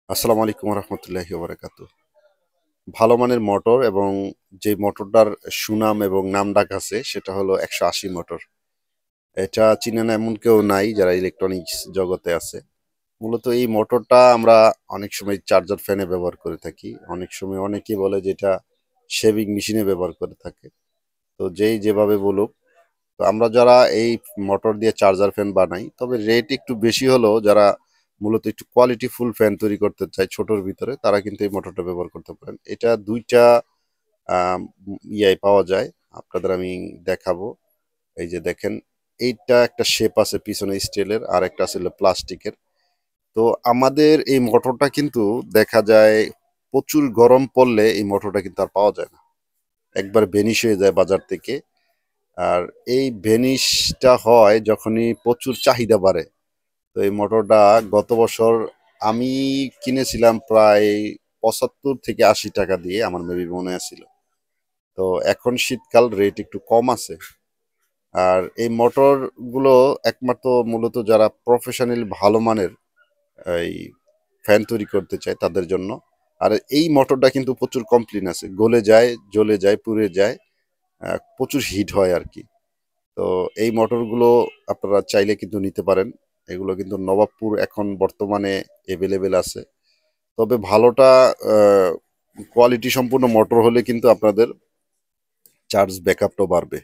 আসসালামু আলাইকুম রহমতুল্লাহি বারাকাতু। ভালো মানের মোটর এবং যে মোটরটার সুনাম এবং নামডাক আছে সেটা হলো 180 মোটর। এটা চিনে না এমন কেউ নাই যারা ইলেকট্রনিক্স জগতে আছে। মূলত এই মোটরটা আমরা অনেক সময় চার্জার ফ্যানে ব্যবহার করে থাকি, অনেক সময় অনেকেই বলে যে এটা শেভিং মেশিনে ব্যবহার করে থাকে। তো যেই যেভাবে বলুক, তো আমরা যারা এই মোটর দিয়ে চার্জার ফ্যান বানাই, তবে রেট একটু বেশি হলেও যারা মূলত একটু কোয়ালিটি ফুল ফ্যান তৈরি করতে চায় ছোটোর ভিতরে, তারা কিন্তু এই মোটরটা ব্যবহার করতে পারেন। এটা দুইটা পাওয়া যায়, আপনাদের আমি দেখাবো। এই যে দেখেন, এইটা একটা শেপ আছে পিছনে স্টিলের, আর একটা আছে প্লাস্টিকের। তো আমাদের এই মোটরটা কিন্তু দেখা যায় প্রচুর গরম পড়লে এই মোটরটা কিন্তু আর পাওয়া যায় না, একবার ভেনিশ হয়ে যায় বাজার থেকে। আর এই ভেনিশটা হয় যখনই প্রচুর চাহিদা বাড়ে। তো এই মোটরটা গত বছর আমি কিনেছিলাম প্রায় 75 থেকে 80 টাকা দিয়ে, আমার মেবি মনে আছিল। তো এখন শীতকাল, রেট একটু কম আছে। আর এই মোটরগুলো একমাত্র মূলত যারা প্রফেশনাল ভালো মানের এই ফ্যান তৈরি করতে চায় তাদের জন্য। আর এই মোটরটা কিন্তু প্রচুর কমপ্লেন আছে, গলে যায়, জ্বলে যায়, পুড়ে যায়, প্রচুর হিট হয় আর কি। তো এই মোটরগুলো আপনারা চাইলে কিন্তু নিতে পারেন। এগুলো কিন্তু নবাবপুর এখন বর্তমানে এভেলেবেল আছে। তবে ভালোটা কোয়ালিটি সম্পূর্ণ মোটর হলে কিন্তু আপনাদের চার্জ ব্যাকআপটাও বাড়বে।